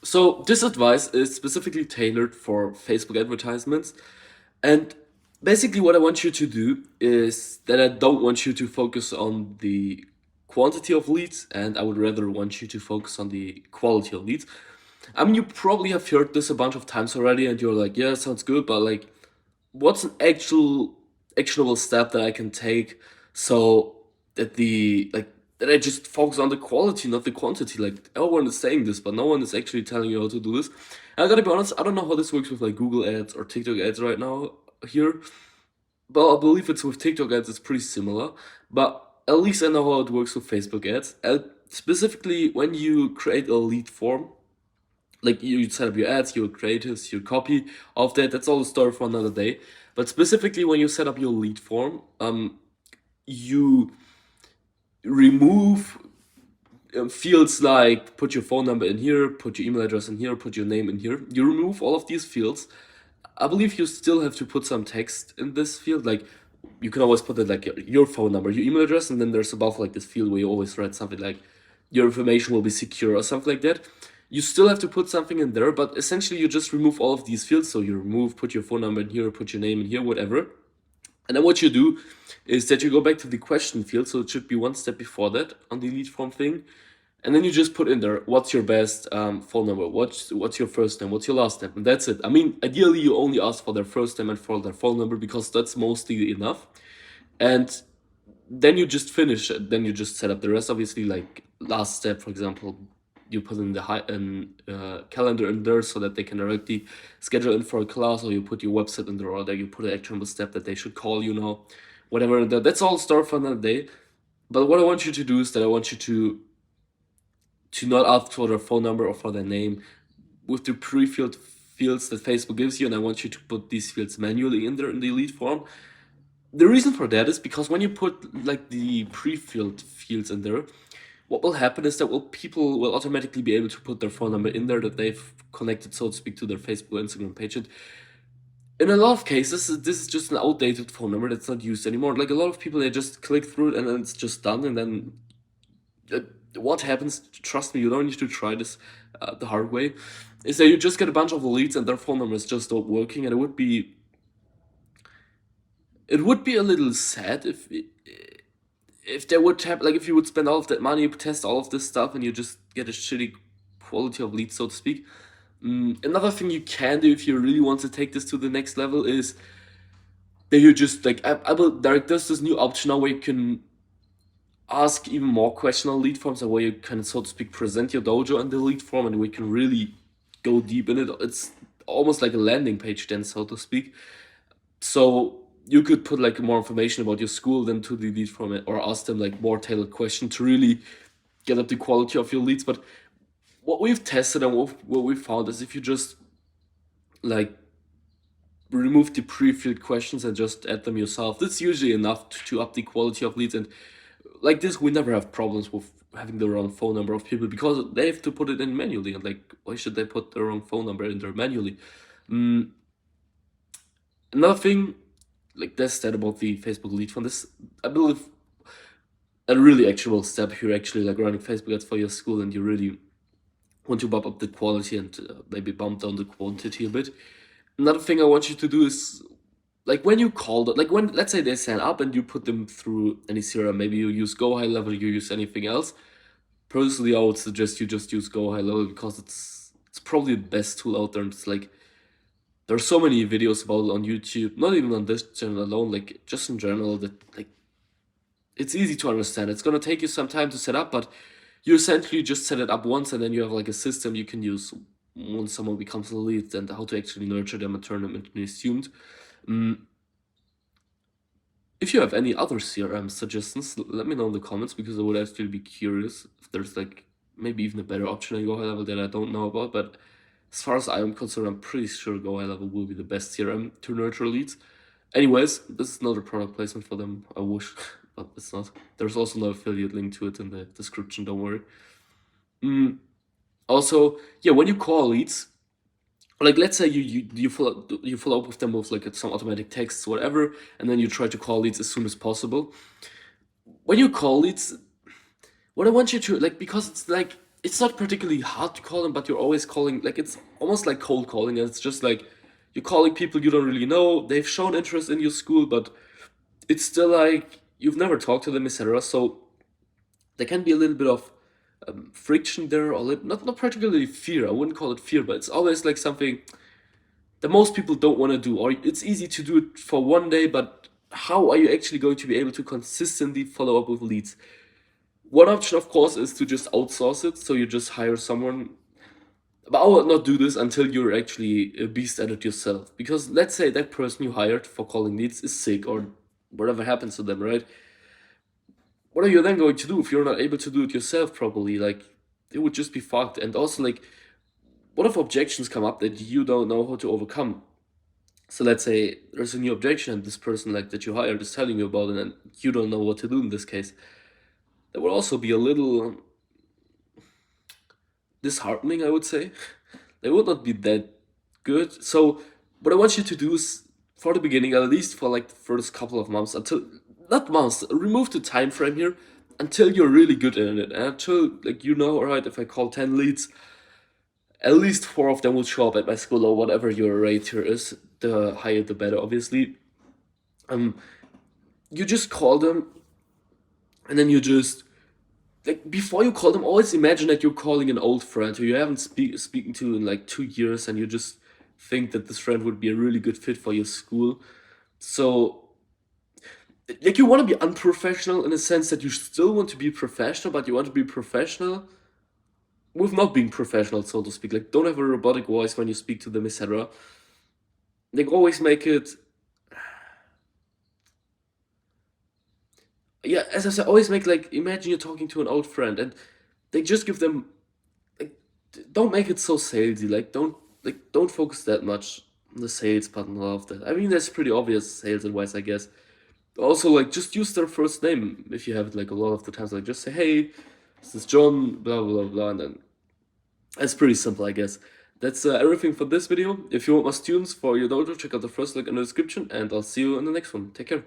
So this advice is specifically tailored for Facebook advertisements. And basically what I want you to do is that I don't want you to focus on the quantity of leads, and I would rather want you to focus on the quality of leads. I mean, you probably have heard this a bunch of times already, and you're like, yeah, sounds good, but like, what's an actual actionable step that I can take so that that I just focus on the quality, not the quantity. Like everyone is saying this, but no one is actually telling you how to do this. And I gotta be honest, I don't know how this works with like Google ads or TikTok ads right now here, but I believe it's with TikTok ads, it's pretty similar. But at least I know how it works with Facebook ads. And specifically, when you create a lead form, like you set up your ads, your creatives, your copy of that. That's all a story for another day. But specifically, when you set up your lead form, you remove fields like put your phone number in here, put your email address in here, put your name in here. You remove all of these fields. I believe you still have to put some text in this field. Like you can always put it like your phone number, your email address, and then there's above like this field where you always write something like your information will be secure or something like that. You still have to put something in there, but essentially you just remove all of these fields. So you remove, put your phone number in here, put your name in here, whatever. And then what you do is that you go back to the question field. So it should be one step before that on the lead form thing. And then you just put in there, what's your best phone number? What's your first name? What's your last name? And that's it. I mean, ideally, you only ask for their first name and for their phone number because that's mostly enough. And then you just finish it. Then you just set up the rest. Obviously, like last step, for example, you put in the calendar in there so that they can directly schedule in for a class, or you put your website in there, or there you put an actionable step that they should call you now, whatever. That's all story for another day. But what I want you to do is that I want you to not ask for their phone number or for their name with the pre-filled fields that Facebook gives you, and I want you to put these fields manually in there in the lead form. The reason for that is because when you put like the pre-filled fields in there, what will happen is that people will automatically be able to put their phone number in there that they've connected, so to speak, to their Facebook or Instagram page. And in a lot of cases, this is just an outdated phone number that's not used anymore. Like a lot of people, they just click through it and then it's just done. And then what happens, trust me, you don't need to try this the hard way, is that you just get a bunch of leads and their phone numbers just stop working. And it would be a little sad if they would have, like, if you would spend all of that money, test all of this stuff, and you just get a shitty quality of leads, so to speak. Another thing you can do if you really want to take this to the next level is that you just like I will there's this new option now where you can ask even more questions on lead forms, and where you can, so to speak, present your dojo in the lead form, and we can really go deep in it. It's almost like a landing page then, so to speak. So you could put like more information about your school then to the lead from it, or ask them like more tailored question to really get up the quality of your leads. But what we've tested and what we found is if you just like remove the pre-filled questions and just add them yourself, that's usually enough to up the quality of leads. And like this, we never have problems with having the wrong phone number of people because they have to put it in manually. And like, why should they put the wrong phone number in there manually? Another thing, like this, that about the Facebook lead fund, this, I believe, a really actual step if you're actually like running Facebook ads for your school and you really want to bump up the quality and maybe bump down the quantity a bit. Another thing I want you to do is like when you call them, like when, let's say they sign up and you put them through any CRM, maybe you use Go High Level, you use anything else. Personally, I would suggest you just use Go High Level because it's probably the best tool out there. And it's like there's so many videos about it on YouTube, not even on this channel alone, like just in general, that like it's easy to understand. It's gonna take you some time to set up, but you essentially just set it up once and then you have like a system you can use once someone becomes a lead, and how to actually nurture them and turn them into an assumed. If you have any other CRM suggestions, let me know in the comments because I would actually be curious if there's like maybe even a better option than Go High Level that I don't know about. But as far as I am concerned, I'm pretty sure Go High Level will be the best CRM to nurture leads. Anyways, this is not a product placement for them. I wish, but it's not. There's also no affiliate link to it in the description, don't worry. Also, yeah, when you call leads, like let's say you follow up with them with like some automatic texts, whatever, and then you try to call leads as soon as possible. When you call leads, what I want you to like, because it's like it's not particularly hard to call them, but you're always calling, like, it's almost like cold calling, and it's just like you're calling people you don't really know. They've shown interest in your school, but it's still like you've never talked to them, etc. So there can be a little bit of friction there, or not particularly fear. I wouldn't call it fear, but it's always like something that most people don't want to do, or it's easy to do it for one day, but how are you actually going to be able to consistently follow up with leads? One option, of course, is to just outsource it. So you just hire someone. But I would not do this until you're actually a beast at it yourself. Because let's say that person you hired for calling leads is sick or whatever happens to them, right? What are you then going to do if you're not able to do it yourself properly? Like, it would just be fucked. And also, like, what if objections come up that you don't know how to overcome? So let's say there's a new objection and this person like that you hired is telling you about it and you don't know what to do in this case. That would also be a little disheartening, I would say. They would not be that good. So what I want you to do is for the beginning, at least for like the first couple of months, until not months, remove the time frame here until you're really good in it. And until like you know, alright, if I call 10 leads, at least 4 of them will show up at my school or whatever your rate here is. The higher the better, obviously. You just call them and then you just like before you call them, always imagine that you're calling an old friend who you haven't speaking to in like 2 years, and you just think that this friend would be a really good fit for your school. So, like, you want to be unprofessional in a sense that you still want to be professional, but you want to be professional with not being professional, so to speak. Like, don't have a robotic voice when you speak to them, etc. Like, always make it. Yeah, as I said, always make like imagine you're talking to an old friend, and they just give them like don't make it so salesy. Don't focus that much on the sales part and all of that. I mean, that's pretty obvious sales advice, I guess. Also, like just use their first name if you have it. Like a lot of the times, like just say, "Hey, this is John," blah blah blah, and then it's pretty simple, I guess. That's everything for this video. If you want more students for your dojo, check out the first link in the description, and I'll see you in the next one. Take care.